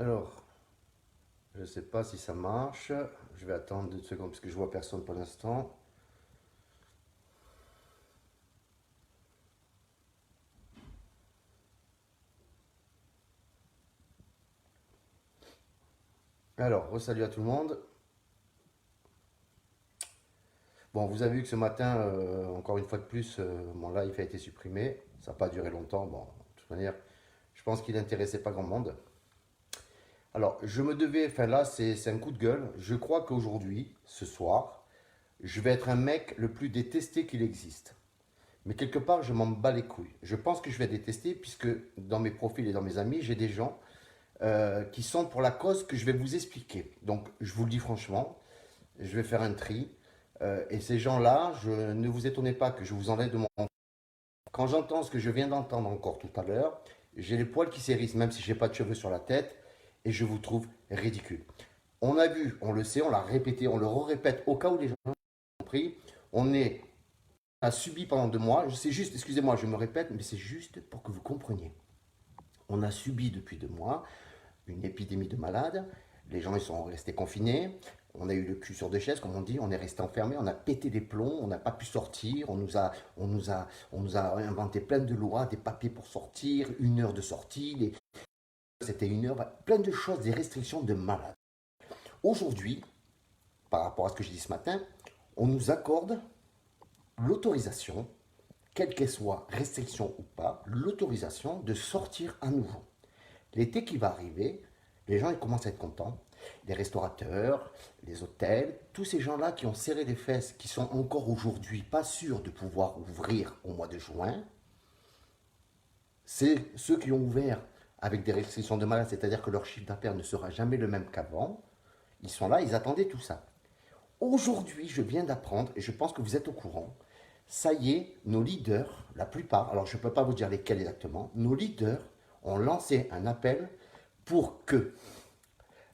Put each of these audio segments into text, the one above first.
Alors, je ne sais pas si ça marche. Je vais attendre 2 secondes parce que je vois personne pour l'instant. Alors, salut à tout le monde. Bon, vous avez vu que ce matin, encore une fois de plus, mon live a été supprimé. Ça n'a pas duré longtemps. Bon, de toute manière, je pense qu'il n'intéressait pas grand monde. Alors, je me devais, enfin là, c'est un coup de gueule. Je crois qu'aujourd'hui, ce soir, je vais être un mec le plus détesté qu'il existe. Mais quelque part, je m'en bats les couilles. Je pense que je vais détester puisque dans mes profils et dans mes amis, j'ai des gens qui sont pour la cause que je vais vous expliquer. Donc, je vous le dis franchement, je vais faire un tri. Et ces gens-là, ne vous étonnez pas que je vous enlève de mon... Quand j'entends ce que je viens d'entendre encore tout à l'heure, j'ai les poils qui s'hérissent, même si je n'ai pas de cheveux sur la tête, et je vous trouve ridicule. On a vu, on le sait, on l'a répété, on le répète au cas où les gens ont compris. On a subi pendant 2 mois, c'est juste, excusez-moi, je me répète, mais c'est juste pour que vous compreniez. On a subi depuis 2 mois une épidémie de malades. Les gens ils sont restés confinés. On a eu le cul sur 2 chaises, comme on dit. On est resté enfermés. On a pété des plombs. On n'a pas pu sortir. On nous a inventé plein de lois, des papiers pour sortir, 1 heure de sortie. C'était 1 heure. Plein de choses, des restrictions de malades. Aujourd'hui, par rapport à ce que j'ai dit ce matin, on nous accorde l'autorisation, quelle qu'elle soit, restriction ou pas, l'autorisation de sortir à nouveau. L'été qui va arriver, les gens ils commencent à être contents. Les restaurateurs, les hôtels, tous ces gens-là qui ont serré les fesses, qui sont encore aujourd'hui pas sûrs de pouvoir ouvrir au mois de juin, c'est ceux qui ont ouvert avec des restrictions de malade, c'est-à-dire que leur chiffre d'affaires ne sera jamais le même qu'avant. Ils sont là, ils attendaient tout ça. Aujourd'hui, je viens d'apprendre, et je pense que vous êtes au courant, ça y est, nos leaders, la plupart, alors je ne peux pas vous dire lesquels exactement, nos leaders ont lancé un appel pour que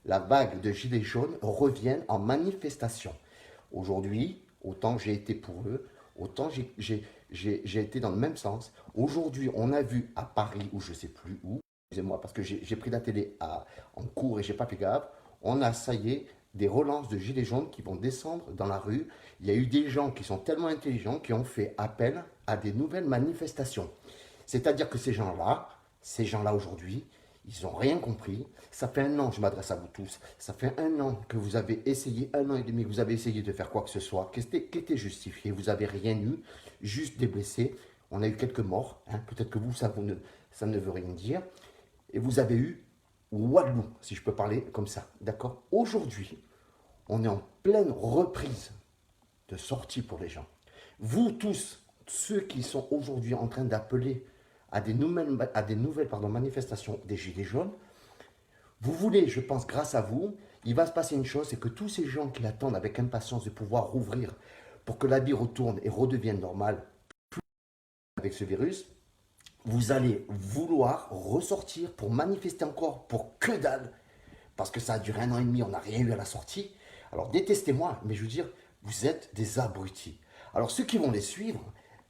la vague de gilets jaunes revienne en manifestation. Aujourd'hui, autant j'ai été pour eux, autant j'ai été dans le même sens. Aujourd'hui, on a vu à Paris, ou je ne sais plus où, excusez-moi, parce que j'ai pris la télé en cours et j'ai pas fait gaffe, on a, ça y est, des relances de gilets jaunes qui vont descendre dans la rue. Il y a eu des gens qui sont tellement intelligents qui ont fait appel à des nouvelles manifestations. C'est-à-dire que ces gens-là aujourd'hui, ils n'ont rien compris. Ça fait 1 an, je m'adresse à vous tous, ça fait 1 an que vous avez essayé, 1 an et demi que vous avez essayé de faire quoi que ce soit, qui était justifié. Vous n'avez rien eu, juste des blessés. On a eu quelques morts, hein. Peut-être que vous, ça ne veut rien dire. Et vous avez eu Walou, si je peux parler comme ça, d'accord? Aujourd'hui, on est en pleine reprise de sortie pour les gens. Vous tous, ceux qui sont aujourd'hui en train d'appeler à des nouvelles manifestations des Gilets jaunes, vous voulez, je pense, grâce à vous, il va se passer une chose, c'est que tous ces gens qui attendent avec impatience de pouvoir rouvrir pour que la vie retourne et redevienne normale avec ce virus, vous allez vouloir ressortir pour manifester encore pour que dalle, parce que ça a duré 1 an et demi, on n'a rien eu à la sortie. Alors détestez-moi, mais je veux dire, vous êtes des abrutis. Alors ceux qui vont les suivre,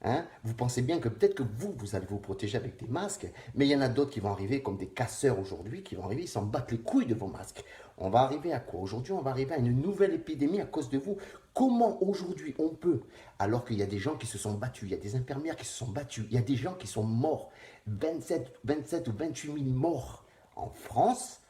hein, vous pensez bien que peut-être que vous allez vous protéger avec des masques, mais il y en a d'autres qui vont arriver comme des casseurs aujourd'hui, qui vont arriver, ils s'en battent les couilles de vos masques. On va arriver à quoi? Aujourd'hui, on va arriver à une nouvelle épidémie à cause de vous. Comment aujourd'hui on peut, alors qu'il y a des gens qui se sont battus, il y a des infirmières qui se sont battues, il y a des gens qui sont morts, 27 ou 28 000 morts en France,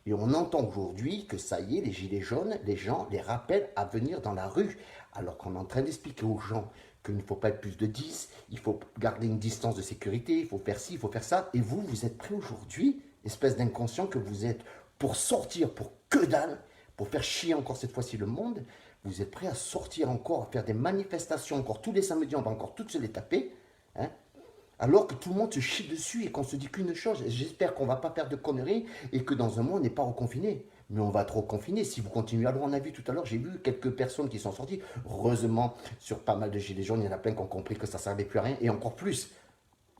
et on entend aujourd'hui que ça y est, les gilets jaunes, les gens les rappellent à venir dans la rue, alors qu'on est en train d'expliquer aux gens qu'il ne faut pas être plus de 10, il faut garder une distance de sécurité, il faut faire ci, il faut faire ça. Et vous, vous êtes prêts aujourd'hui, espèce d'inconscient que vous êtes, pour sortir, pour que dalle, pour faire chier encore cette fois-ci le monde, vous êtes prêts à sortir encore, à faire des manifestations encore tous les samedis, on va encore toutes se les taper, hein, alors que tout le monde se chie dessus et qu'on se dit qu'une chose. J'espère qu'on ne va pas faire de conneries et que dans un mois, on n'est pas reconfiné. Mais on va être reconfiné si vous continuez. Alors, on a vu tout à l'heure, j'ai vu quelques personnes qui sont sorties. Heureusement, sur pas mal de gilets jaunes, il y en a plein qui ont compris que ça ne servait plus à rien. Et encore plus,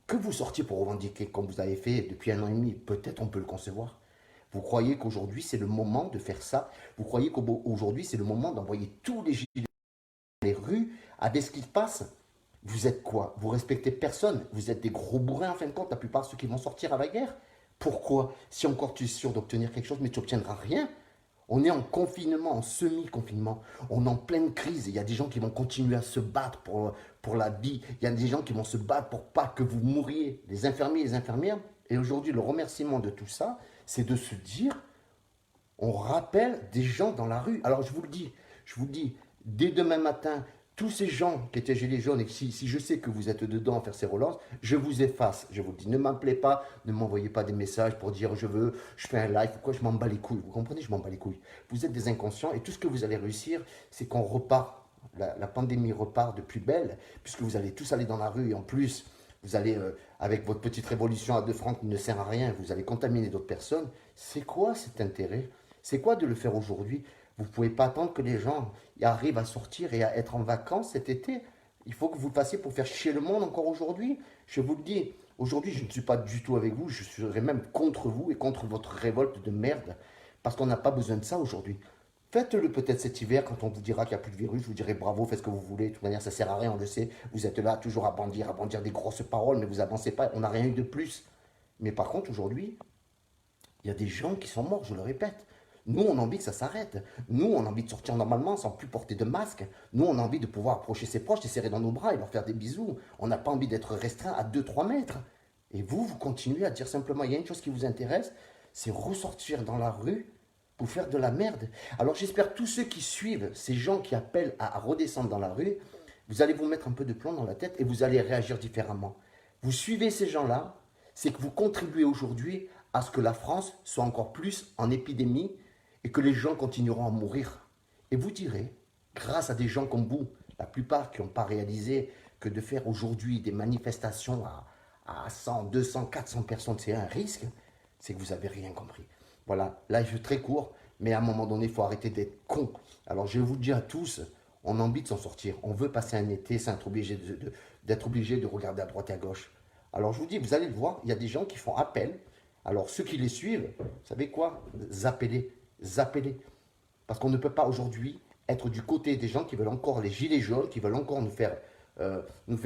que vous sortiez pour revendiquer comme vous avez fait depuis 1 an et demi, peut-être on peut le concevoir. Vous croyez qu'aujourd'hui, c'est le moment de faire ça? Vous croyez qu'aujourd'hui, c'est le moment d'envoyer tous les gilets dans les rues avec ce qui se passe? Vous êtes quoi? Vous respectez personne. Vous êtes des gros bourrins en fin de compte, la plupart de ceux qui vont sortir à la guerre. Pourquoi? Si encore tu es sûr d'obtenir quelque chose, mais tu n'obtiendras rien. On est en confinement, en semi-confinement. On est en pleine crise. Il y a des gens qui vont continuer à se battre pour la vie. Il y a des gens qui vont se battre pour pas que vous mouriez. Les infirmiers et les infirmières. Et aujourd'hui, le remerciement de tout ça, c'est de se dire, on rappelle des gens dans la rue. Alors je vous le dis, dès demain matin, tous ces gens qui étaient gilets jaunes, et si je sais que vous êtes dedans à faire ces relances, je vous efface. Je vous le dis, ne m'appelez pas, ne m'envoyez pas des messages pour dire je fais un live, pourquoi je m'en bats les couilles. Vous comprenez, je m'en bats les couilles. Vous êtes des inconscients et tout ce que vous allez réussir, c'est qu'on repart. La pandémie repart de plus belle, puisque vous allez tous aller dans la rue et en plus, vous allez, avec votre petite révolution à 2 francs qui ne sert à rien, vous allez contaminer d'autres personnes. C'est quoi cet intérêt? C'est quoi de le faire aujourd'hui? Vous ne pouvez pas attendre que les gens arrivent à sortir et à être en vacances cet été. Il faut que vous le fassiez pour faire chier le monde encore aujourd'hui. Je vous le dis, aujourd'hui, je ne suis pas du tout avec vous. Je serai même contre vous et contre votre révolte de merde. Parce qu'on n'a pas besoin de ça aujourd'hui. Faites-le peut-être cet hiver quand on vous dira qu'il n'y a plus de virus. Vous direz bravo, faites ce que vous voulez. De toute manière, ça ne sert à rien, on le sait. Vous êtes là toujours à brandir des grosses paroles, mais vous avancez pas. On n'a rien eu de plus. Mais par contre, aujourd'hui, il y a des gens qui sont morts, je le répète. Nous, on a envie que ça s'arrête. Nous, on a envie de sortir normalement sans plus porter de masque. Nous, on a envie de pouvoir approcher ses proches, les serrer dans nos bras et leur faire des bisous. On n'a pas envie d'être restreint à 2-3 mètres. Et vous continuez à dire simplement, il y a une chose qui vous intéresse, c'est ressortir dans la rue pour faire de la merde. Alors j'espère tous ceux qui suivent, ces gens qui appellent à redescendre dans la rue, vous allez vous mettre un peu de plomb dans la tête et vous allez réagir différemment. Vous suivez ces gens-là, c'est que vous contribuez aujourd'hui à ce que la France soit encore plus en épidémie et que les gens continueront à mourir. Et vous direz, grâce à des gens comme vous, la plupart qui n'ont pas réalisé que de faire aujourd'hui des manifestations à 100, 200, 400 personnes, c'est un risque, c'est que vous n'avez rien compris. Voilà, là je suis très court, mais à un moment donné, il faut arrêter d'être con. Alors je vous le dis à tous, on a envie de s'en sortir. On veut passer un été sans être d'être obligé de regarder à droite et à gauche. Alors je vous dis, vous allez le voir, il y a des gens qui font appel. Alors ceux qui les suivent, vous savez quoi? Zappez-les, zappez-les. Parce qu'on ne peut pas aujourd'hui être du côté des gens qui veulent encore les gilets jaunes, qui veulent encore nous faire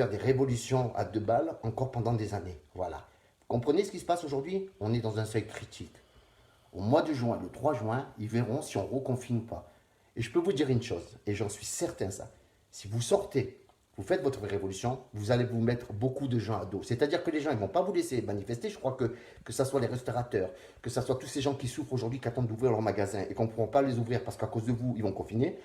des révolutions à 2 balles, encore pendant des années. Voilà. Vous comprenez ce qui se passe aujourd'hui? On est dans un seuil critique. Au mois de juin, le 3 juin, ils verront si on reconfine ou pas. Et je peux vous dire une chose, et j'en suis certain ça. Si vous sortez, vous faites votre révolution, vous allez vous mettre beaucoup de gens à dos. C'est-à-dire que les gens ne vont pas vous laisser manifester. Je crois que ce soit les restaurateurs, que ce soit tous ces gens qui souffrent aujourd'hui, qui attendent d'ouvrir leur magasin et qu'on ne pourra pas les ouvrir parce qu'à cause de vous, ils vont confiner.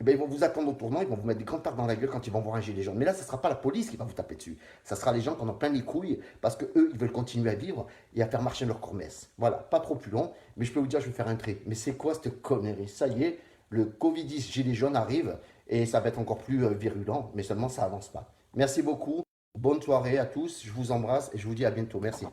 Eh bien, ils vont vous attendre au tournant, ils vont vous mettre des grandes tartes dans la gueule quand ils vont voir un gilet jaune. Mais là, ce ne sera pas la police qui va vous taper dessus. Ça sera les gens qui en ont plein les couilles parce qu'eux, ils veulent continuer à vivre et à faire marcher leur commerce. Voilà, pas trop plus long, mais je peux vous dire, je vais faire un trait. Mais c'est quoi cette connerie? Ça y est, le Covid-10 gilet jaune arrive et ça va être encore plus virulent, mais seulement ça avance pas. Merci beaucoup, bonne soirée à tous, je vous embrasse et je vous dis à bientôt. Merci.